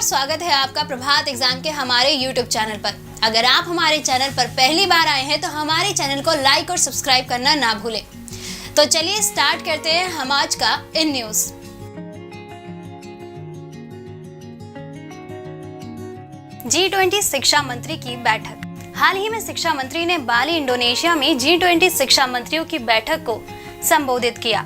स्वागत है आपका प्रभात एग्जाम के हमारे YouTube चैनल पर। अगर आप हमारे चैनल पर पहली बार आए हैं तो हमारे चैनल को लाइक और सब्सक्राइब करना ना भूलें। तो चलिए स्टार्ट करते हैं हम आज का इन न्यूज। G20 शिक्षा मंत्री की बैठक। हाल ही में शिक्षा मंत्री ने बाली इंडोनेशिया में G20 शिक्षा मंत्रियों की बैठक को संबोधित किया।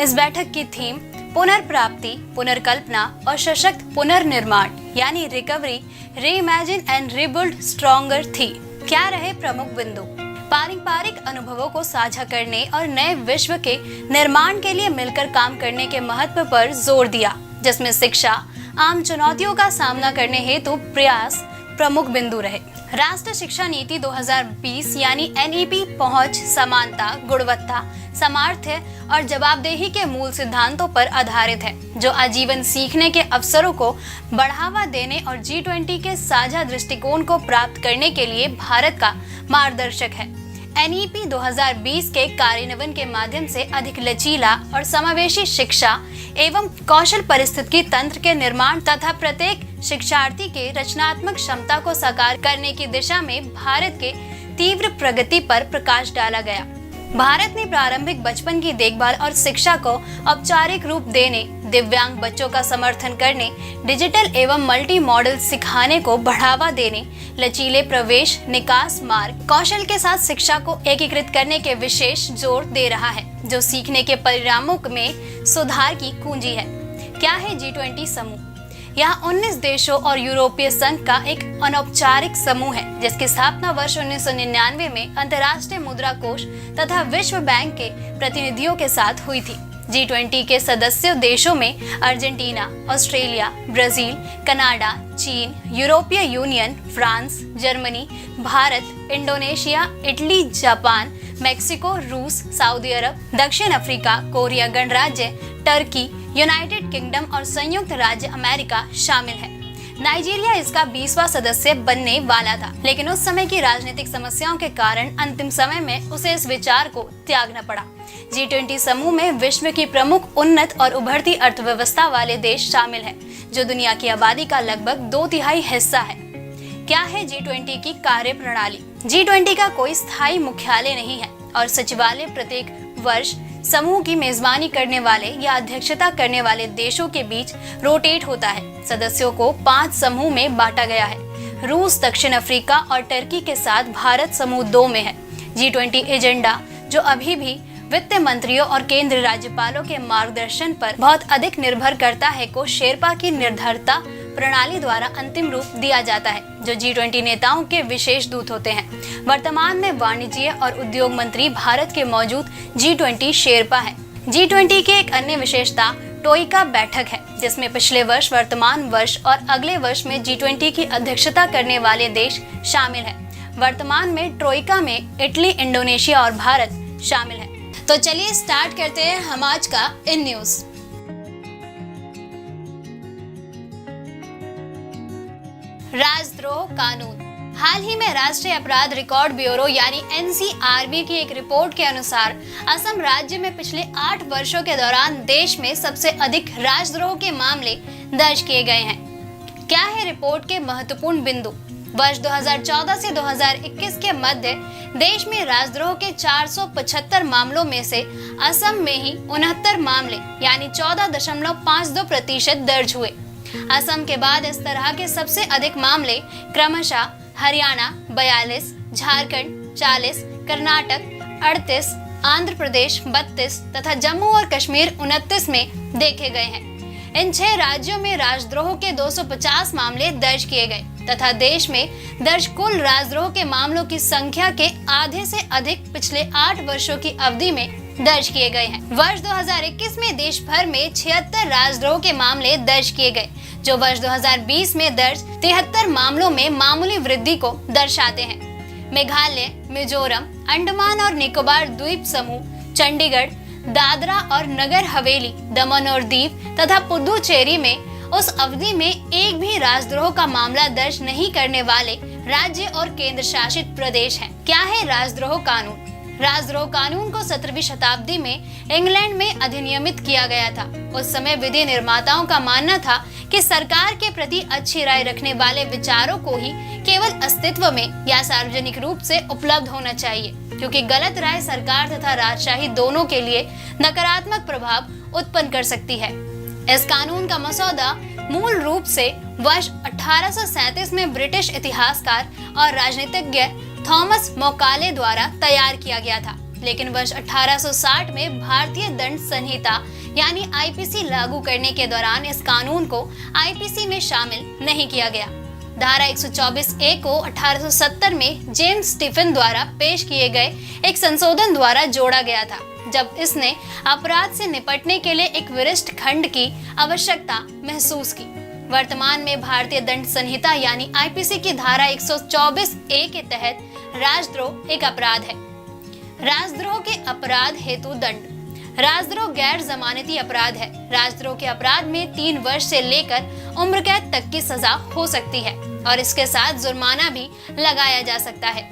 इस बैठक की थीम पुनर्प्राप्ति, पुनर्कल्पना और सशक्त पुनर्निर्माण यानी recovery, reimagine and rebuild stronger थी। क्या रहे प्रमुख बिंदु? पारंपरिक अनुभवों को साझा करने और नए विश्व के निर्माण के लिए मिलकर काम करने के महत्व पर जोर दिया, जिसमें शिक्षा, आम चुनौतियों का सामना करने हेतु प्रयास प्रमुख बिंदु रहे। राष्ट्रीय शिक्षा नीति 2020 यानी NEP पहुंच, समानता, गुणवत्ता, सामर्थ्य और जवाबदेही के मूल सिद्धांतों पर आधारित है, जो आजीवन सीखने के अवसरों को बढ़ावा देने और G20 के साझा दृष्टिकोण को प्राप्त करने के लिए भारत का मार्गदर्शक है। NEP 2020 के कार्यान्वयन के माध्यम से अधिक लचीला और समावेशी शिक्षा एवं कौशल परिस्थितिकी तंत्र के निर्माण तथा प्रत्येक शिक्षार्थी के रचनात्मक क्षमता को साकार करने की दिशा में भारत के तीव्र प्रगति पर प्रकाश डाला गया। भारत ने प्रारंभिक बचपन की देखभाल और शिक्षा को औपचारिक रूप देने, दिव्यांग बच्चों का समर्थन करने, डिजिटल एवं मल्टी मॉडल सिखाने को बढ़ावा देने, लचीले प्रवेश निकास मार्ग कौशल के साथ शिक्षा को एकीकृत करने के विशेष जोर दे रहा है, जो सीखने के परिणामों में सुधार की कुंजी है। क्या है G20 समूह? यह 19 देशों और यूरोपीय संघ का एक अनौपचारिक समूह है, जिसकी स्थापना वर्ष 1999 में अंतर्राष्ट्रीय मुद्रा कोष तथा विश्व बैंक के प्रतिनिधियों के साथ हुई थी। G20 के सदस्य देशों में अर्जेंटीना, ऑस्ट्रेलिया, ब्राजील, कनाडा, चीन, यूरोपीय union, France, Germany, Bharat, Indonesia, Italy, Japan, Mexico, रूस, सऊदी अरब, दक्षिण अफ्रीका, कोरिया गणराज्य, टर्की, यूनाइटेड किंगडम और संयुक्त राज्य अमेरिका शामिल है। नाइजीरिया इसका 20वां सदस्य बनने वाला था, लेकिन उस समय की राजनीतिक समस्याओं के कारण अंतिम समय में उसे इस विचार को त्यागना पड़ा। G20 समूह में विश्व की प्रमुख उन्नत और उभरती अर्थव्यवस्था वाले देश शामिल हैं, जो दुनिया की आबादी का लगभग 2/3 हिस्सा है। क्या है G20 की कार्य प्रणाली? G20 का कोई स्थायी मुख्यालय नहीं है और सचिवालय प्रत्येक वर्ष समूह की मेजबानी करने वाले या अध्यक्षता करने वाले देशों के बीच रोटेट होता है। सदस्यों को 5 समूह में बांटा गया है। रूस, दक्षिण अफ्रीका और टर्की के साथ भारत समूह 2 में है। G20 एजेंडा, जो अभी भी वित्त मंत्रियों और केंद्र राज्यपालों के मार्गदर्शन पर बहुत अधिक निर्भर करता है, को शेरपा की निर्धारिता प्रणाली द्वारा अंतिम रूप दिया जाता है, जो G20 नेताओं के विशेष दूत होते हैं। वर्तमान में वाणिज्य और उद्योग मंत्री भारत के मौजूद G20 शेरपा है। G20 की एक अन्य विशेषता टोइका बैठक है, जिसमें पिछले वर्ष, वर्तमान वर्ष और अगले वर्ष में G20 की अध्यक्षता करने वाले देश शामिल है। वर्तमान में ट्रोइका में इटली, इंडोनेशिया और भारत शामिल है। तो चलिए स्टार्ट करते हैं हम आज का इन न्यूज। राजद्रोह कानून। हाल ही में राष्ट्रीय अपराध रिकॉर्ड ब्यूरो यानी NCRB की एक रिपोर्ट के अनुसार असम राज्य में पिछले 8 वर्षों के दौरान देश में सबसे अधिक राजद्रोह के मामले दर्ज किए गए हैं। क्या है रिपोर्ट के महत्वपूर्ण बिंदु? वर्ष 2014 से 2021 के मध्य देश में राजद्रोह के 475 मामलों में से असम में ही 69 मामले यानी 14.52% दर्ज हुए। असम के बाद इस तरह के सबसे अधिक मामले क्रमशः हरियाणा 42, झारखंड 40, कर्नाटक 38, आंध्र प्रदेश 32 तथा जम्मू और कश्मीर 29 में देखे गए हैं। इन 6 राज्यों में राजद्रोह के 250 मामले दर्ज किए गए तथा देश में दर्ज कुल राजद्रोह के मामलों की संख्या के आधे से अधिक पिछले 8 वर्षों की अवधि में दर्ज किए गए हैं। वर्ष 2021 में देश भर में 76 राजद्रोह के मामले दर्ज किए गए, जो वर्ष 2020 में दर्ज 73 मामलों में मामूली वृद्धि को दर्शाते हैं। मेघालय, मिजोरम, अंडमान और निकोबार द्वीप समूह, चंडीगढ़, दादरा और नगर हवेली, दमन और दीव तथा पुडुचेरी में उस अवधि में एक भी राजद्रोह का मामला दर्ज नहीं करने वाले राज्य और केंद्र शासित प्रदेश हैं। क्या है राजद्रोह कानून? राजद्रोह कानून को 17वीं शताब्दी में इंग्लैंड में अधिनियमित किया गया था। उस समय विधि निर्माताओं का मानना था कि सरकार के प्रति अच्छी राय रखने वाले विचारों को ही केवल अस्तित्व में या सार्वजनिक रूप से उपलब्ध होना चाहिए, क्योंकि गलत राय सरकार तथा राजशाही दोनों के लिए नकारात्मक प्रभाव उत्पन्न कर सकती है। इस कानून का मसौदा मूल रूप से वर्ष 1837 में ब्रिटिश इतिहासकार और राजनीतिज्ञ थॉमस मौकाले द्वारा तैयार किया गया था, लेकिन वर्ष 1860 में भारतीय दंड संहिता यानी आईपीसी लागू करने के दौरान इस कानून को आईपीसी में शामिल नहीं किया गया। धारा 124A को 1870 में जेम्स स्टीफन द्वारा पेश किए गए एक संशोधन द्वारा जोड़ा गया था, जब इसने अपराध से निपटने के लिए एक वरिष्ठ खंड की आवश्यकता महसूस की। वर्तमान में भारतीय दंड संहिता यानी आईपीसी की धारा 124A के तहत राजद्रोह एक अपराध है। राजद्रोह के अपराध हेतु दंड। राजद्रोह गैर जमानती अपराध है। राजद्रोह के अपराध में 3 वर्ष से लेकर उम्र कैद तक की सजा हो सकती है और इसके साथ जुर्माना भी लगाया जा सकता है।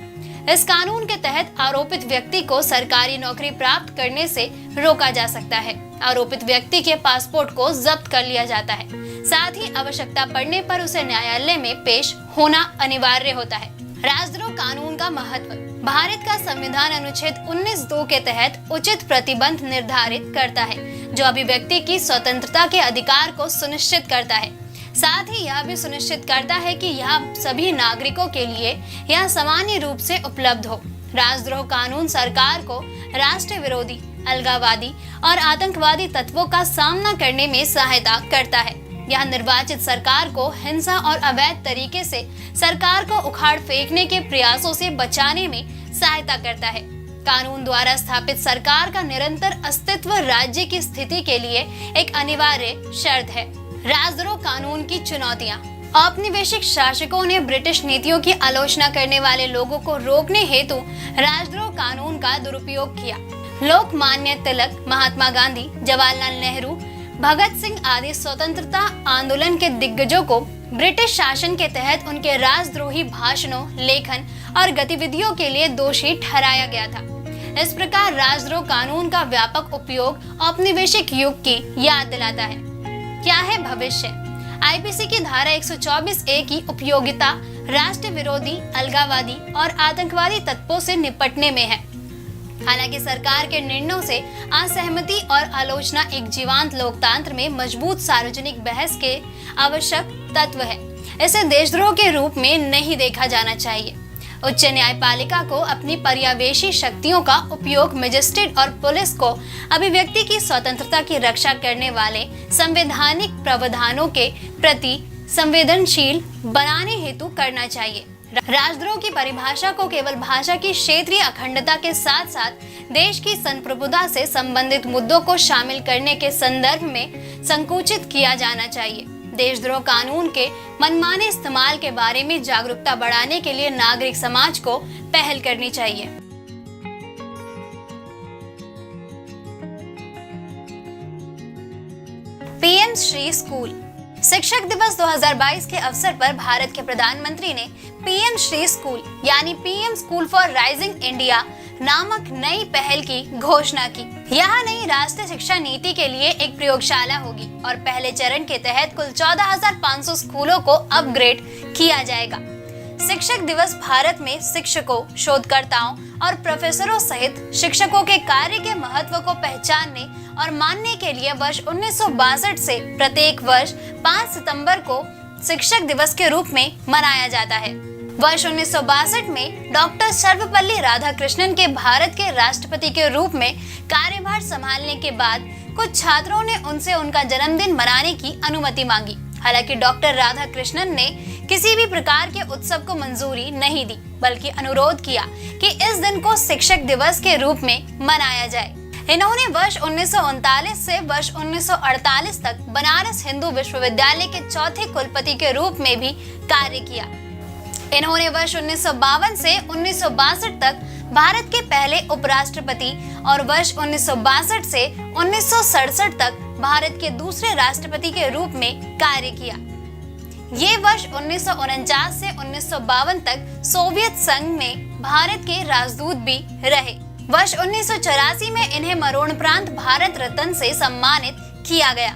इस कानून के तहत आरोपित व्यक्ति को सरकारी नौकरी प्राप्त करने से रोका जा सकता है। आरोपित व्यक्ति के पासपोर्ट को जब्त कर लिया जाता है। साथ ही आवश्यकता पड़ने पर उसे न्यायालय में पेश होना अनिवार्य होता है। राजद्रोह कानून का महत्व। भारत का संविधान अनुच्छेद 19(2) के तहत उचित प्रतिबंध निर्धारित करता है, जो अभिव्यक्ति की स्वतंत्रता के अधिकार को सुनिश्चित करता है। साथ ही यह भी सुनिश्चित करता है कि यह सभी नागरिकों के लिए यह सामान्य रूप से उपलब्ध हो। राजद्रोह कानून सरकार को राष्ट्र विरोधी, अलगाववादी और आतंकवादी तत्वों का सामना करने में सहायता करता है। यह निर्वाचित सरकार को हिंसा और अवैध तरीके से सरकार को उखाड़ फेंकने के प्रयासों से बचाने में सहायता करता है। कानून द्वारा स्थापित सरकार का निरंतर अस्तित्व राज्य की स्थिति के लिए एक अनिवार्य शर्त है। राजद्रोह कानून की चुनौतियां। औपनिवेशिक शासकों ने ब्रिटिश नीतियों की आलोचना करने वाले लोगों को रोकने हेतु राजद्रोह कानून का दुरुपयोग किया। लोकमान्य तिलक, महात्मा गांधी, जवाहरलाल नेहरू, भगत सिंह आदि स्वतंत्रता आंदोलन के दिग्गजों को ब्रिटिश शासन के तहत उनके राजद्रोही भाषणों, लेखन और गतिविधियों के लिए दोषी ठहराया गया था। इस प्रकार राजद्रोह कानून का व्यापक उपयोग औपनिवेशिक युग की याद दिलाता है। क्या है भविष्य? आईपीसी की धारा 124A की उपयोगिता राष्ट्र विरोधी, अलगाववादी और आतंकवादी तत्वों से निपटने में है। हालांकि सरकार के निर्णयों से असहमति और आलोचना एक जीवंत लोकतंत्र में मजबूत सार्वजनिक बहस के आवश्यक तत्व है। इसे देशद्रोह के रूप में नहीं देखा जाना चाहिए। उच्च न्यायपालिका को अपनी पर्यवेक्षी शक्तियों का उपयोग मजिस्ट्रेट और पुलिस को अभिव्यक्ति की स्वतंत्रता की रक्षा करने वाले संवैधानिक प्रावधानों के प्रति संवेदनशील बनाने हेतु करना चाहिए। राजद्रोह की परिभाषा को केवल भाषा की क्षेत्रीय अखंडता के साथ साथ देश की संप्रभुता से संबंधित मुद्दों को शामिल करने के संदर्भ में संकुचित किया जाना चाहिए। देशद्रोह कानून के मनमाने इस्तेमाल के बारे में जागरूकता बढ़ाने के लिए नागरिक समाज को पहल करनी चाहिए। PM Shri school. शिक्षक दिवस 2022 के अवसर पर भारत के प्रधानमंत्री ने पीएम श्री स्कूल यानी PM school for rising India नामक नई पहल की घोषणा की। यह नई राष्ट्रीय शिक्षा नीति के लिए एक प्रयोगशाला होगी और पहले चरण के तहत कुल 14,500 स्कूलों को अपग्रेड किया जाएगा। शिक्षक दिवस भारत में शिक्षकों, शोधकर्ताओं और प्रोफेसरों सहित शिक्षकों के कार्य के महत्व को पहचानने और मानने के लिए वर्ष 1962 से प्रत्येक वर्ष 5 सितंबर को शिक्षक दिवस के रूप में मनाया जाता है। वर्ष 1962 में डॉक्टर सर्वपल्ली राधाकृष्णन के भारत के राष्ट्रपति के रूप में कार्यभार संभालने के बाद कुछ छात्रों ने उनसे उनका जन्मदिन मनाने की अनुमति मांगी। हालांकि डॉक्टर राधाकृष्णन ने किसी भी प्रकार के उत्सव को मंजूरी नहीं दी, बल्कि अनुरोध किया कि इस दिन को शिक्षक दिवस के रूप में मनाया जाए। इन्होंने वर्ष 1939 से वर्ष 1948 तक बनारस हिंदू विश्वविद्यालय के चौथे कुलपति के रूप में भी कार्य किया। इन्होंने वर्ष 1952 से 1962 तक भारत के पहले उपराष्ट्रपति और वर्ष 1962 से 1967 तक भारत के दूसरे राष्ट्रपति के रूप में कार्य किया। ये वर्ष 1949 से 1952 तक सोवियत संघ में भारत के राजदूत भी रहे। वर्ष 1984 में इन्हें मरणोपरांत भारत रत्न से सम्मानित किया गया।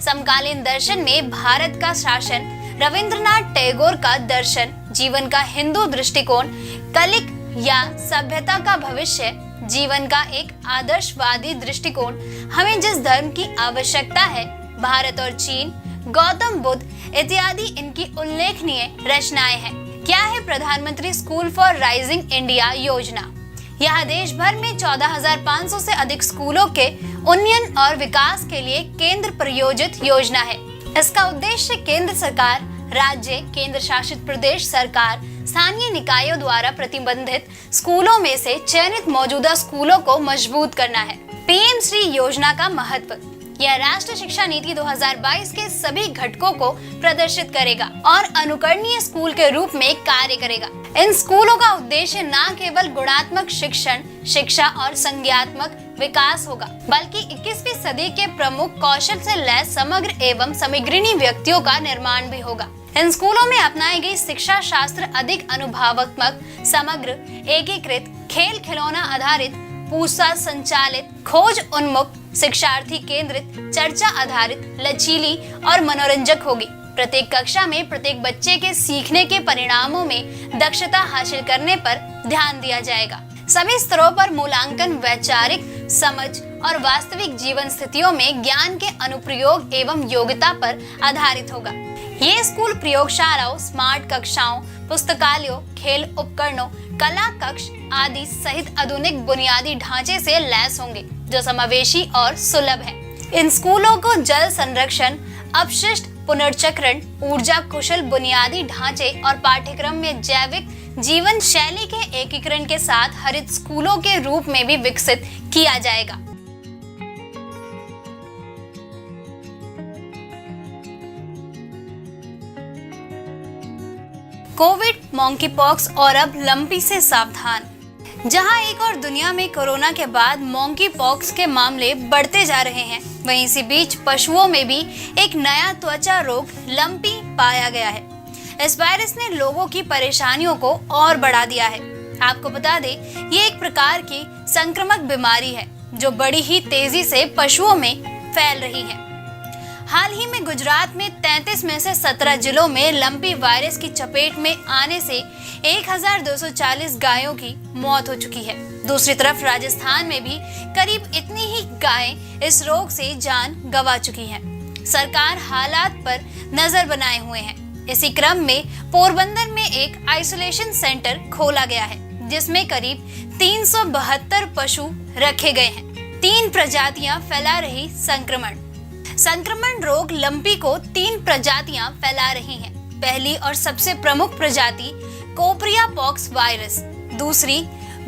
समकालीन दर्शन में भारत का शासन, रविंद्रनाथ टैगोर का दर्शन, जीवन का हिंदू दृष्टिकोण, कलिक या सभ्यता का भविष्य, जीवन का एक आदर्शवादी दृष्टिकोण, हमें जिस धर्म की आवश्यकता है, भारत और चीन, गौतम बुद्ध इत्यादि इनकी उल्लेखनीय रचनाएं हैं। क्या है प्रधानमंत्री स्कूल फॉर राइजिंग इंडिया योजना? यह देश भर में 14,500 से अधिक स्कूलों के उन्नयन और विकास के लिए केंद्र प्रायोजित योजना है। इसका उद्देश्य केंद्र सरकार, राज्य, केंद्र शासित प्रदेश सरकार, स्थानीय निकायों द्वारा प्रतिबंधित स्कूलों में से चयनित मौजूदा स्कूलों को मजबूत करना है। पीएम श्री योजना का महत्व। यह राष्ट्रीय शिक्षा नीति 2022 के सभी घटकों को प्रदर्शित करेगा और अनुकरणीय स्कूल के रूप में कार्य करेगा। इन स्कूलों का उद्देश्य न केवल गुणात्मक शिक्षण, शिक्षा और संज्ञानात्मक विकास होगा, बल्कि 21वीं सदी के प्रमुख कौशल से लैस समग्र एवं समग्रिणी व्यक्तियों का निर्माण भी होगा। इन स्कूलों में अपनाई गई शिक्षा शास्त्र अधिक अनुभवात्मक, समग्र, एकीकृत, खेल खिलौना आधारित, पूछताछ संचालित, खोज उन्मुख, शिक्षार्थी केंद्रित, चर्चा आधारित, लचीली और मनोरंजक होगी। प्रत्येक कक्षा में प्रत्येक बच्चे के सीखने के परिणामों में दक्षता हासिल करने पर ध्यान दिया जाएगा। सभी स्तरों पर मूल्यांकन वैचारिक समझ और वास्तविक जीवन स्थितियों में ज्ञान के अनुप्रयोग एवं योग्यता पर आधारित होगा। ये स्कूल प्रयोगशालाओं, स्मार्ट कक्षाओं, पुस्तकालयों, खेल उपकरणों, कला कक्ष आदि सहित आधुनिक बुनियादी ढांचे से लैस होंगे, जो समावेशी और सुलभ है। इन स्कूलों को जल संरक्षण, अपशिष्ट पुनर्चक्रण, ऊर्जा कुशल बुनियादी ढांचे और पाठ्यक्रम में जैविक जीवन शैली के एकीकरण के साथ हरित स्कूलों के रूप में भी विकसित किया जाएगा। कोविड, मॉन्कीपॉक्स और अब लंपी से सावधान। जहां एक और दुनिया में कोरोना के बाद मॉन्कीपॉक्स के मामले बढ़ते जा रहे हैं, वहीं इसी बीच पशुओं में भी एक नया त्वचा रोग लंपी पाया गया है। इस वायरस ने लोगों की परेशानियों को और बढ़ा दिया है। आपको बता दें, ये एक प्रकार की संक्रामक बीमारी है जो बड़ी ही तेजी से पशुओं में फैल रही है। हाल ही में गुजरात में 33 में से 17 जिलों में लंपी वायरस की चपेट में आने से 1240 गायों की मौत हो चुकी है। दूसरी तरफ राजस्थान में भी करीब इतनी ही गायें इस रोग से जान गंवा चुकी हैं। सरकार हालात पर नजर बनाए हुए है। इसी क्रम में पोरबंदर में एक आइसोलेशन सेंटर खोला गया है, जिसमें करीब 372 पशु रखे गए हैं। 3 प्रजातियां फैला रही संक्रमण रोग लंपी को 3 प्रजातियां फैला रही हैं। पहली और सबसे प्रमुख प्रजाति कोपरिया पॉक्स वायरस, दूसरी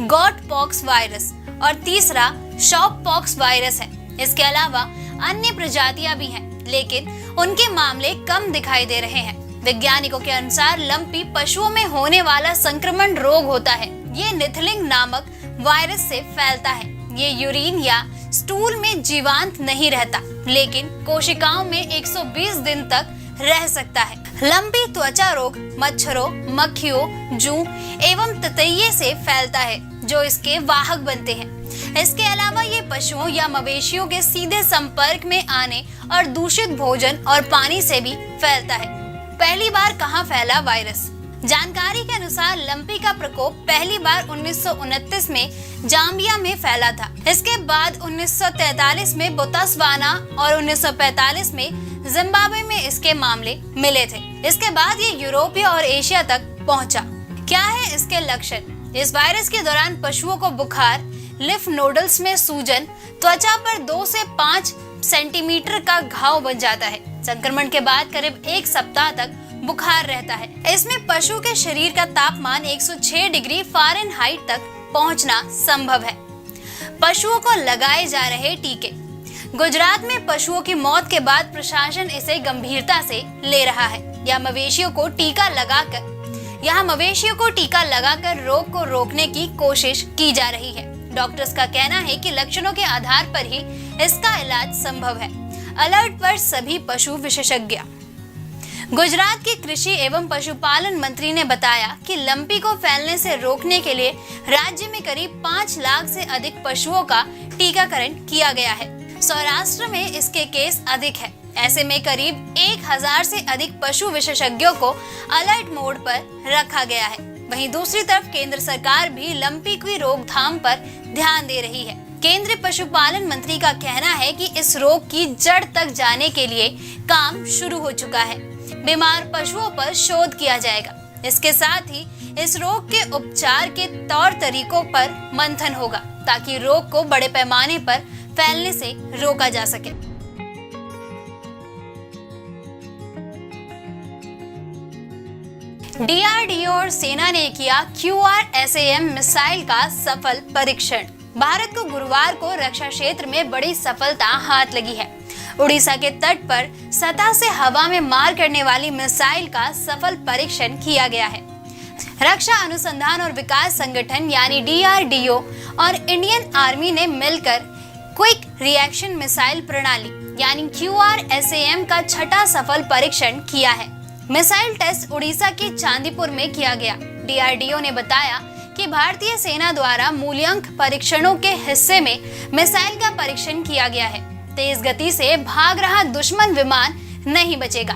गॉट पॉक्स वायरस और तीसरा शॉप पॉक्स वायरस है। इसके अलावा अन्य प्रजातियां भी हैं, लेकिन उनके मामले कम दिखाई दे रहे हैं। वैज्ञानिकों के अनुसार लंपी पशुओं में होने वाला संक्रमण रोग होता है। ये निथलिंग नामक वायरस से फैलता है। ये यूरिन या स्टूल में जीवांत नहीं रहता, लेकिन कोशिकाओं में 120 दिन तक रह सकता है। लंपी त्वचा रोग मच्छरों, मक्खियों, जूं एवं ततैये से फैलता है, जो इसके वाहक बनते हैं। इसके अलावा ये पशुओं या मवेशियों के सीधे संपर्क में आने और दूषित भोजन और पानी से भी फैलता है। पहली बार कहां फैला वायरस? जानकारी के अनुसार लंपी का प्रकोप पहली बार 1929 में जाम्बिया में फैला था। इसके बाद 1943 में बोत्सवाना और 1945 में जिम्बाब्वे में इसके मामले मिले थे। इसके बाद ये यूरोपीय और एशिया तक पहुंचा। क्या है इसके लक्षण? इस वायरस के दौरान पशुओं को बुखार, लिम्फ नोडल्स में सूजन, त्वचा पर 2 से 5 सेंटीमीटर का घाव बन जाता है। संक्रमण के बाद करीब 1 सप्ताह तक बुखार रहता है। इसमें पशु के शरीर का तापमान 106 डिग्री फ़ारेनहाइट तक पहुंचना संभव है। पशुओं को लगाए जा रहे टीके। गुजरात में पशुओं की मौत के बाद प्रशासन इसे गंभीरता से ले रहा है। यहाँ मवेशियों को टीका लगाकर रोग को रोकने की कोशिश की जा रही है। डॉक्टर्स का कहना है कि लक्षणों के आधार पर ही इसका इलाज संभव है। अलर्ट पर सभी पशु विशेषज्ञ। गुजरात के कृषि एवं पशुपालन मंत्री ने बताया कि लंपी को फैलने से रोकने के लिए राज्य में करीब 5 लाख से अधिक पशुओं का टीकाकरण किया गया है। सौराष्ट्र में इसके केस अधिक है। ऐसे में करीब 1000 से अधिक पशु विशेषज्ञों को अलर्ट मोड पर रखा गया है। वहीं दूसरी तरफ केंद्र सरकार भी लंपी की रोकथाम पर ध्यान दे रही है। केंद्रीय पशुपालन मंत्री का कहना है कि इस रोग की जड़ तक जाने के लिए काम शुरू हो चुका है। बीमार पशुओं पर शोध किया जाएगा। इसके साथ ही इस रोग के उपचार के तौर तरीकों पर मंथन होगा ताकि रोग को बड़े पैमाने पर फैलने से रोका जा सके। डीआरडीओ और सेना ने किया QRSAM मिसाइल का सफल परीक्षण। भारत को गुरुवार को रक्षा क्षेत्र में बड़ी सफलता हाथ लगी है। उड़ीसा के तट पर सतह से हवा में मार करने वाली मिसाइल का सफल परीक्षण किया गया है। रक्षा अनुसंधान और विकास संगठन यानी DRDO और इंडियन आर्मी ने मिलकर क्विक रिएक्शन मिसाइल प्रणाली यानी QRSAM का छठा सफल परीक्षण किया है। मिसाइल टेस्ट उड़ीसा के चांदीपुर में किया गया। DRDO ने बताया कि भारतीय सेना द्वारा मूल्यांक परीक्षणों के हिस्से में मिसाइल का परीक्षण किया गया है। तेज गति से भाग रहा दुश्मन विमान नहीं बचेगा।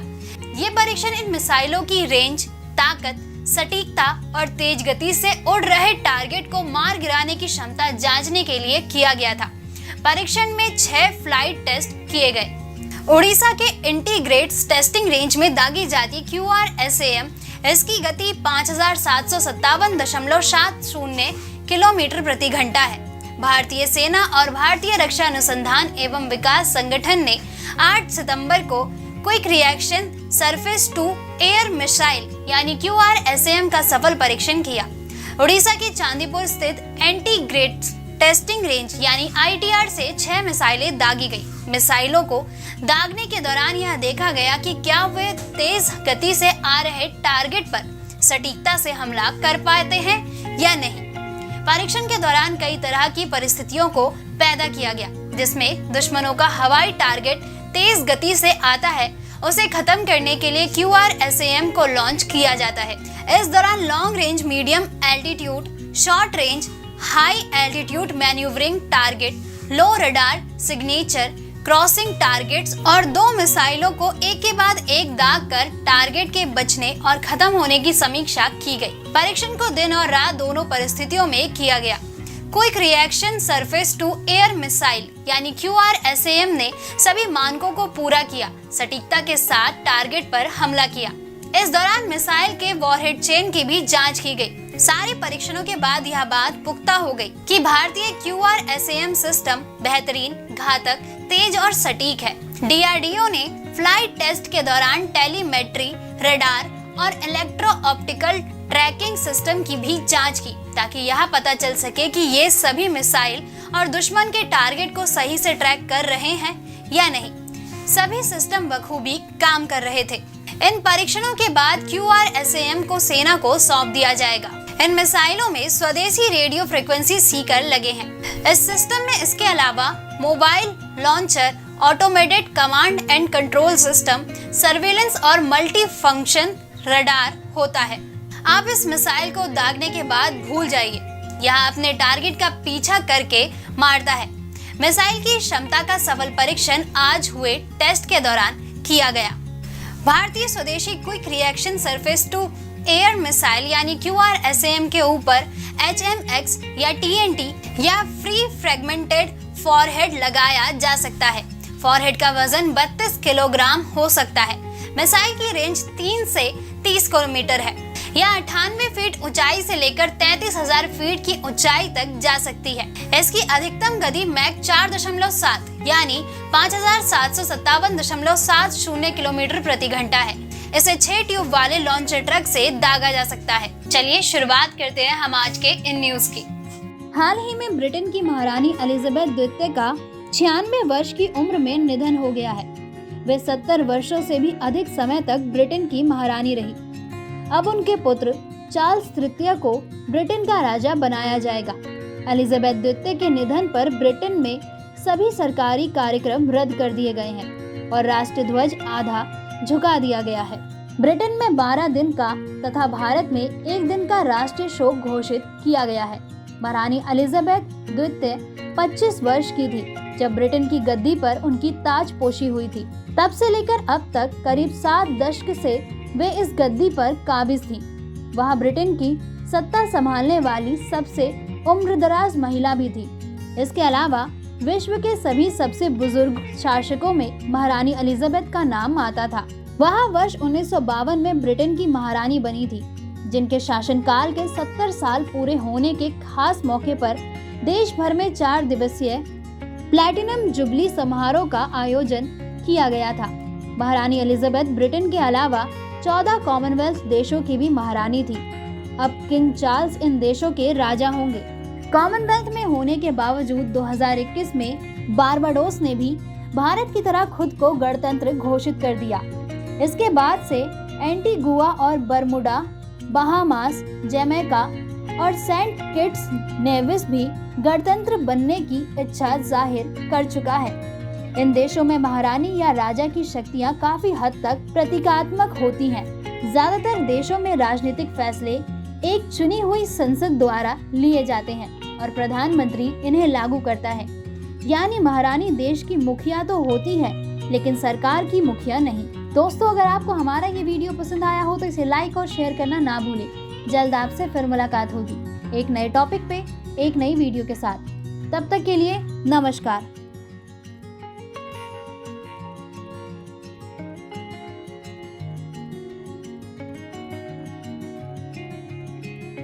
ये परीक्षण इन मिसाइलों की रेंज, ताकत, सटीकता और तेज गति से उड़ रहे टारगेट को मार गिराने की क्षमता जांचने के लिए किया गया था। परीक्षण में 6 फ्लाइट टेस्ट किए गए। उड़ीसा के इंटीग्रेट्स टेस्टिंग रेंज में दागी जाती QRSAM इसकी गति 5757.70 किलोमीटर प्रति घंटा है। भारतीय सेना और भारतीय रक्षा अनुसंधान एवं विकास संगठन ने 8 सितंबर को quick reaction surface to air missile यानी QRSAM का सफल परीक्षण किया। उड़ीसा के चांदीपुर स्थित इंटीग्रेट्स टेस्टिंग रेंज यानी ITR से 6 मिसाइलें दागी गई। मिसाइलों को दागने के दौरान यह देखा गया कि क्या वे तेज गति से आ रहे टारगेट पर सटीकता से हमला कर पाते हैं या नहीं। परीक्षण के दौरान कई तरह की परिस्थितियों को पैदा किया गया, जिसमें दुश्मनों का हवाई टारगेट तेज गति से आता है, उसे खत्म करने के लिए QRSAM को लॉन्च किया जाता है। इस दौरान long range, medium altitude, short range, high altitude manoeuvring target, low radar signature, crossing targets और 2 मिसाइलों को एक के बाद एक दाग कर टारगेट के बचने और खत्म होने की समीक्षा की गई। परीक्षण को दिन और रात दोनों परिस्थितियों में किया गया। Quick reaction surface to air missile यानी QRSAM ने सभी मानकों को पूरा किया, सटीकता के साथ टारगेट पर हमला किया। इस दौरान मिसाइल के वॉरहेड चेन की भी जांच की गई। सारे परीक्षणों के बाद यह बात पुख्ता हो गई कि भारतीय QRSAM सिस्टम बेहतरीन, घातक, तेज और सटीक है। DRDO ने फ्लाइट टेस्ट के दौरान टेलीमेट्री, रडार और इलेक्ट्रो ऑप्टिकल ट्रैकिंग सिस्टम की भी जांच की ताकि यह पता चल सके कि ये सभी मिसाइल और दुश्मन के टारगेट को सही से ट्रैक कर रहे हैं या नहीं। सभी सिस्टम बखूबी काम कर रहे थे। इन परीक्षणों के बाद QRSAM को सेना को सौंप दिया जाएगा। इन मिसाइलों में स्वदेशी रेडियो फ्रीक्वेंसी सीकर लगे हैं। इस सिस्टम में इसके अलावा mobile launcher, automated command and control system, surveillance और मल्टी फंक्शन रडार होता है। आप इस मिसाइल को दागने के बाद भूल जाइए, यह अपने टारगेट का पीछा करके मारता है। मिसाइल की क्षमता का सफल परीक्षण आज हुए टेस्ट के दौरान किया गया। भारतीय स्वदेशी quick reaction surface to air missile यानी QRSAM के ऊपर HMX या TNT या फ्री फ्रेगमेंटेड फॉरहेड लगाया जा सकता है। फॉरहेड का वजन 32 किलोग्राम हो सकता है। मिसाइल की रेंज 3 से 30 किलोमीटर है। यह 98 फीट ऊंचाई से लेकर 33,000 फीट की ऊंचाई तक जा सकती है। इसकी अधिकतम गति मैक 4.7 यानी 5,757.70 किलोमीटर प्रति घंटा है। इसे 6 ट्यूब वाले लॉन्चर ट्रक से दागा जा सकता है। चलिए शुरुआत करते हैं हम आज के इन न्यूज की। हाल ही में ब्रिटेन की महारानी एलिजाबेथ द्वितीय का 96 वर्ष की उम्र में निधन हो गया है। वे 70 वर्षों से भी अधिक समय तक ब्रिटेन की महारानी रही। अब उनके पुत्र चार्ल्स तृतीय को ब्रिटेन का राजा बनाया जाएगा। एलिजाबेथ द्वितीय के निधन पर ब्रिटेन में सभी सरकारी कार्यक्रम रद्द कर दिए गए हैं और राष्ट्रीय ध्वज आधा झुका दिया गया है। ब्रिटेन में 12 दिन का तथा भारत में 1 दिन का राष्ट्रीय शोक घोषित किया गया है। महारानी एलिजाबेथ द्वितीय 25 वर्ष की थी जब ब्रिटेन की गद्दी पर उनकी ताजपोशी हुई थी। तब से लेकर अब तक करीब 7 दशक से वे इस गद्दी पर काबिज थीं। वह ब्रिटेन की सत्ता संभालने वाली सबसे उम्रदराज महिला भी थी। इसके अलावा विश्व के सभी सबसे बुजुर्ग शासकों में महारानी एलिजाबेथ का नाम आता था। वह वर्ष 1952 में ब्रिटेन की महारानी बनी थी, जिनके शासनकाल के 70 साल पूरे होने के खास मौके पर देश भर में 4 दिवसीय प्लैटिनम जुबली समारोह का आयोजन किया गया था। महारानी एलिजाबेथ ब्रिटेन के अलावा 14 कॉमनवेल्थ देशों की भी महारानी थी। अब किंग चार्ल्स इन देशों के राजा होंगे। कॉमनवेल्थ में होने के बावजूद 2021 में बारबाडोस ने भी भारत की तरह खुद को गणतंत्र घोषित कर दिया। इसके बाद से एंटीगुआ और बरमुडा, बहामास, जमैका और सेंट किट्स नेविस भी गणतंत्र बनने की इच्छा जाहिर कर चुका है। इन देशों में महारानी या राजा की शक्तियां काफी हद तक प्रतीकात्मक होती हैं। ज्यादातर देशों में राजनीतिक फैसले एक चुनी हुई संसद द्वारा लिए जाते हैं और प्रधानमंत्री इन्हें लागू करता है। यानी महारानी देश की मुखिया तो होती है, लेकिन सरकार की मुखिया नहीं। दोस्तों, अगर आपको हमारा ये वीडियो पसंद आया हो तो इसे लाइक और शेयर करना ना भूलें। जल्द आपसे फिर मुलाकात होगी एक नए टॉपिक पे, एक नई वीडियो के साथ। तब तक के लिए नमस्कार।